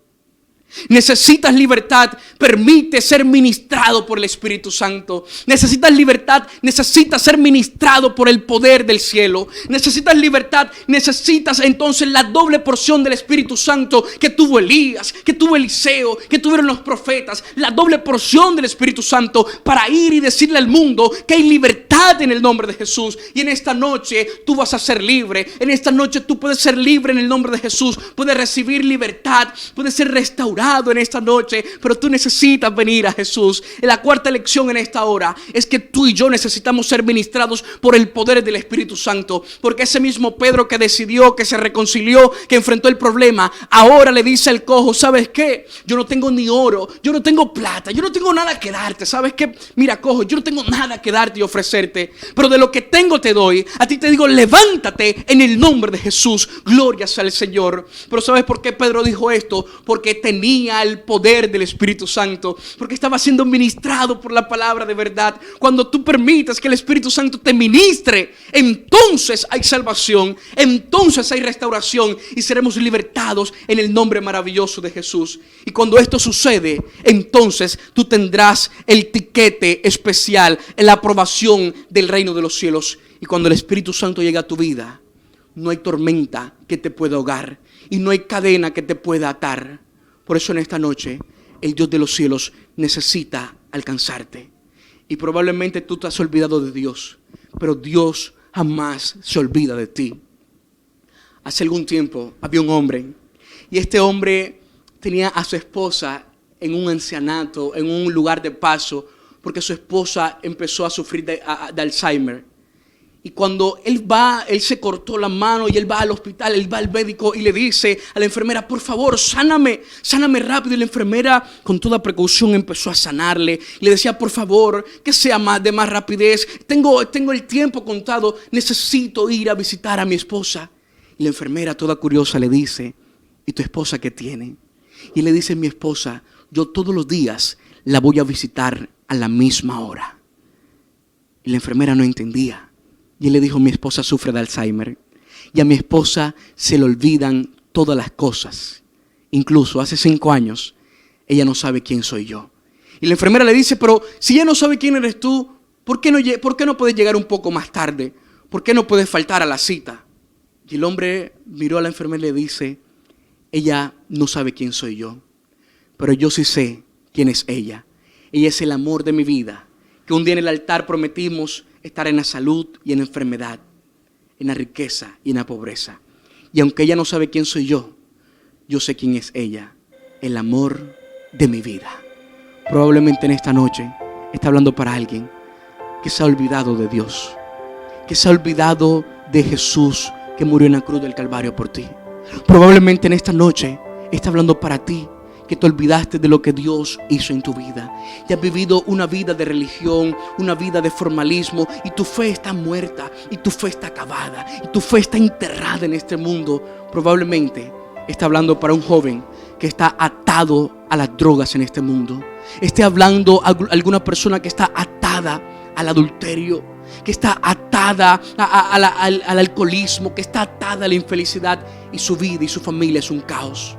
Necesitas libertad, permite ser ministrado por el Espíritu Santo. Necesitas libertad, necesitas ser ministrado por el poder del cielo. Necesitas libertad, necesitas entonces la doble porción del Espíritu Santo que tuvo Elías, que tuvo Eliseo, que tuvieron los profetas. La doble porción del Espíritu Santo para ir y decirle al mundo que hay libertad en el nombre de Jesús. Y en esta noche tú vas a ser libre. En esta noche tú puedes ser libre en el nombre de Jesús. Puedes recibir libertad, puedes ser restaurado. restaurado en esta noche, pero tú necesitas venir a Jesús. La cuarta lección en esta hora es que tú y yo necesitamos ser ministrados por el poder del Espíritu Santo, porque ese mismo Pedro que decidió, que se reconcilió, que enfrentó el problema, ahora le dice al cojo: ¿sabes qué? Yo no tengo ni oro, yo no tengo plata, yo no tengo nada que darte. ¿Sabes qué? Mira, cojo, yo no tengo nada que darte y ofrecerte, pero de lo que tengo te doy. A ti te digo, levántate en el nombre de Jesús. Gloria sea al Señor. Pero ¿sabes por qué Pedro dijo esto? Porque tenía el poder del Espíritu Santo, porque estaba siendo ministrado por la palabra de verdad. Cuando tú permitas que el Espíritu Santo te ministre, entonces hay salvación, entonces hay restauración y seremos libertados en el nombre maravilloso de Jesús. Y cuando esto sucede, entonces tú tendrás el tiquete especial, la aprobación del reino de los cielos. Y cuando el Espíritu Santo llega a tu vida, no hay tormenta que te pueda ahogar y no hay cadena que te pueda atar. Por eso en esta noche el Dios de los cielos necesita alcanzarte. Y probablemente tú te has olvidado de Dios, pero Dios jamás se olvida de ti. Hace algún tiempo había un hombre, y este hombre tenía a su esposa en un ancianato, en un lugar de paso, porque su esposa empezó a sufrir de Alzheimer. Y cuando él se cortó la mano y él va al hospital, él va al médico y le dice a la enfermera: por favor, sáname rápido. Y la enfermera con toda precaución empezó a sanarle. Y le decía: por favor, que sea de más rapidez. Tengo el tiempo contado, necesito ir a visitar a mi esposa. Y la enfermera toda curiosa le dice: ¿y tu esposa qué tiene? Y él le dice: mi esposa, yo todos los días la voy a visitar a la misma hora. Y la enfermera no entendía. Y él le dijo: mi esposa sufre de Alzheimer y a mi esposa se le olvidan todas las cosas. Incluso hace 5 años ella no sabe quién soy yo. Y la enfermera le dice: pero si ella no sabe quién eres tú, ¿por qué no puedes llegar un poco más tarde? ¿Por qué no puedes faltar a la cita? Y el hombre miró a la enfermera y le dice: ella no sabe quién soy yo, pero yo sí sé quién es ella. Ella es el amor de mi vida, que un día en el altar prometimos estar en la salud y en la enfermedad, en la riqueza y en la pobreza. Y aunque ella no sabe quién soy yo sé quién es ella, el amor de mi vida. Probablemente en esta noche está hablando para alguien que se ha olvidado de Dios, que se ha olvidado de Jesús que murió en la cruz del Calvario por ti. Probablemente en esta noche está hablando para ti, que te olvidaste de lo que Dios hizo en tu vida y has vivido una vida de religión, una vida de formalismo, y tu fe está muerta, y tu fe está acabada, y tu fe está enterrada en este mundo. Probablemente está hablando para un joven que está atado a las drogas en este mundo. Esté hablando a alguna persona que está atada al adulterio, que está atada al alcoholismo, que está atada a la infelicidad, y su vida y su familia es un caos.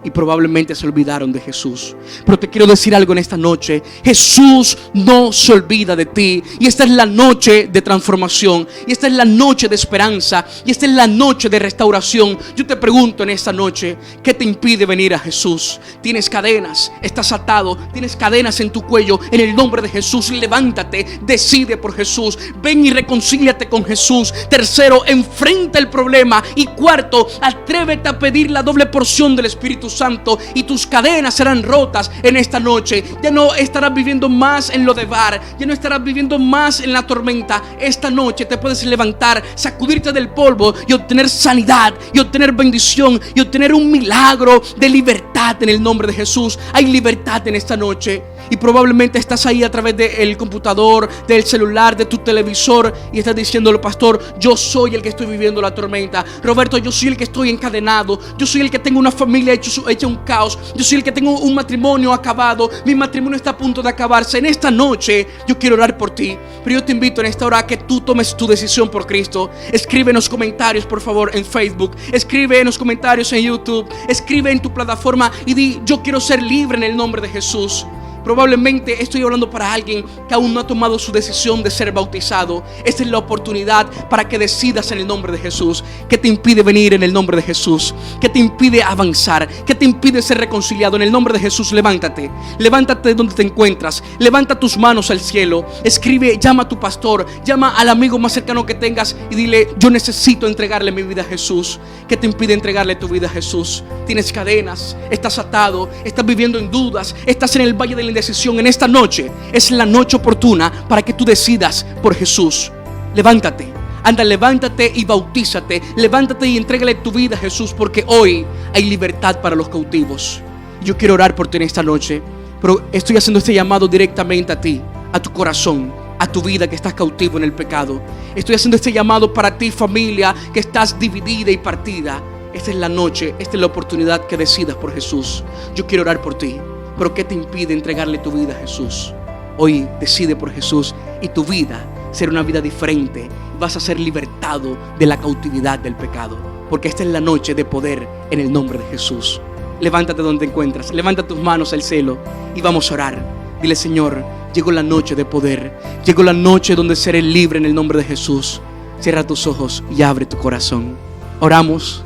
Y probablemente se olvidaron de Jesús. Pero te quiero decir algo en esta noche: Jesús no se olvida de ti. Y esta es la noche de transformación, y esta es la noche de esperanza, y esta es la noche de restauración. Yo te pregunto en esta noche: ¿qué te impide venir a Jesús? Tienes cadenas, estás atado, tienes cadenas en tu cuello. En el nombre de Jesús, levántate, decide por Jesús, ven y reconcíliate con Jesús. Tercero, enfrenta el problema. Y cuarto, atrévete a pedir la doble porción del Espíritu Santo, y tus cadenas serán rotas en esta noche. Ya no estarás viviendo más en lo de bar, ya no estarás viviendo más en la tormenta. Esta noche te puedes levantar, sacudirte del polvo y obtener sanidad, y obtener bendición, y obtener un milagro de libertad en el nombre de Jesús. Hay libertad en esta noche. Y probablemente estás ahí a través del computador, del celular, de tu televisor, y estás diciéndole: pastor, yo soy el que estoy viviendo la tormenta. Roberto, yo soy el que estoy encadenado. Yo soy el que tengo una familia hecha un caos. Yo soy el que tengo un matrimonio acabado. Mi matrimonio está a punto de acabarse. En esta noche yo quiero orar por ti, pero yo te invito en esta hora a que tú tomes tu decisión por Cristo. Escribe en los comentarios, por favor, en Facebook. Escribe en los comentarios en YouTube. Escribe en tu plataforma y di: yo quiero ser libre en el nombre de Jesús. Probablemente estoy hablando para alguien que aún no ha tomado su decisión de ser bautizado. Esta es la oportunidad para que decidas en el nombre de Jesús. ¿Qué te impide venir en el nombre de Jesús? ¿Qué te impide avanzar? ¿Qué te impide ser reconciliado? En el nombre de Jesús, levántate. Levántate de donde te encuentras. Levanta tus manos al cielo. Escribe, llama a tu pastor, llama al amigo más cercano que tengas y dile: yo necesito entregarle mi vida a Jesús. ¿Qué te impide entregarle tu vida a Jesús? Tienes cadenas, estás atado, estás viviendo en dudas, estás en el valle de la indecisión. En esta noche es la noche oportuna para que tú decidas por Jesús. Levántate, anda, levántate y bautízate. Levántate y entrégale tu vida a Jesús, porque hoy hay libertad para los cautivos. Yo quiero orar por ti en esta noche, pero estoy haciendo este llamado directamente a ti, a tu corazón, a tu vida que estás cautivo en el pecado. Estoy haciendo este llamado para ti, familia, que estás dividida y partida. Esta es la noche, esta es la oportunidad que decidas por Jesús. Yo quiero orar por ti, pero ¿qué te impide entregarle tu vida a Jesús? Hoy decide por Jesús y tu vida será una vida diferente. Vas a ser libertado de la cautividad del pecado, porque esta es la noche de poder en el nombre de Jesús. Levántate donde te encuentras, levanta tus manos al cielo y vamos a orar. Dile: Señor, llegó la noche de poder, llegó la noche donde seré libre en el nombre de Jesús. Cierra tus ojos y abre tu corazón. Oramos.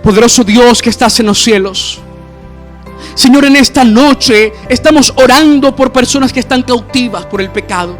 Poderoso Dios que estás en los cielos, Señor, en esta noche estamos orando por personas que están cautivas por el pecado.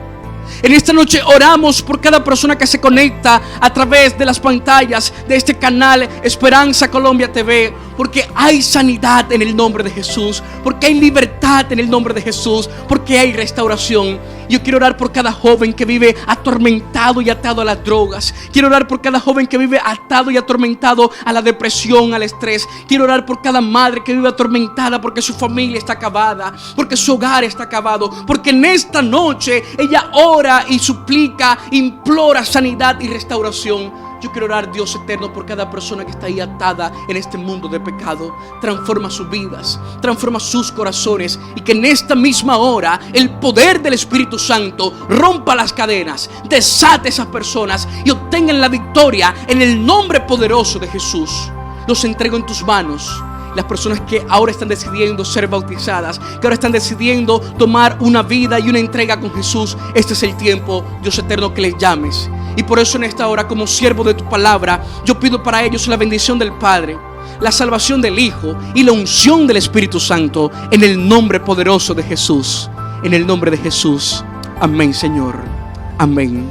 En esta noche oramos por cada persona que se conecta a través de las pantallas de este canal Esperanza Colombia TV, porque hay sanidad en el nombre de Jesús, porque hay libertad en el nombre de Jesús, porque hay restauración. Yo quiero orar por cada joven que vive atormentado y atado a las drogas. Quiero orar por cada joven que vive atado y atormentado a la depresión, al estrés. Quiero orar por cada madre que vive atormentada porque su familia está acabada, porque su hogar está acabado, porque en esta noche ella ora y suplica, implora sanidad y restauración. Yo quiero orar, Dios eterno, por cada persona que está ahí atada en este mundo de pecado. Transforma sus vidas, transforma sus corazones, y que en esta misma hora el poder del Espíritu Santo rompa las cadenas, desate a esas personas y obtengan la victoria en el nombre poderoso de Jesús. Los entrego en tus manos. Las personas que ahora están decidiendo ser bautizadas, que ahora están decidiendo tomar una vida y una entrega con Jesús, este es el tiempo, Dios eterno, que les llames. Y por eso en esta hora, como siervo de tu palabra, yo pido para ellos la bendición del Padre, la salvación del Hijo y la unción del Espíritu Santo, en el nombre poderoso de Jesús. En el nombre de Jesús. Amén, Señor. Amén.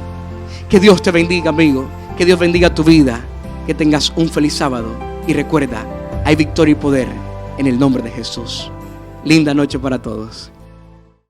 Que Dios te bendiga, amigo. Que Dios bendiga tu vida. Que tengas un feliz sábado. Y recuerda, hay victoria y poder en el nombre de Jesús. Linda noche para todos.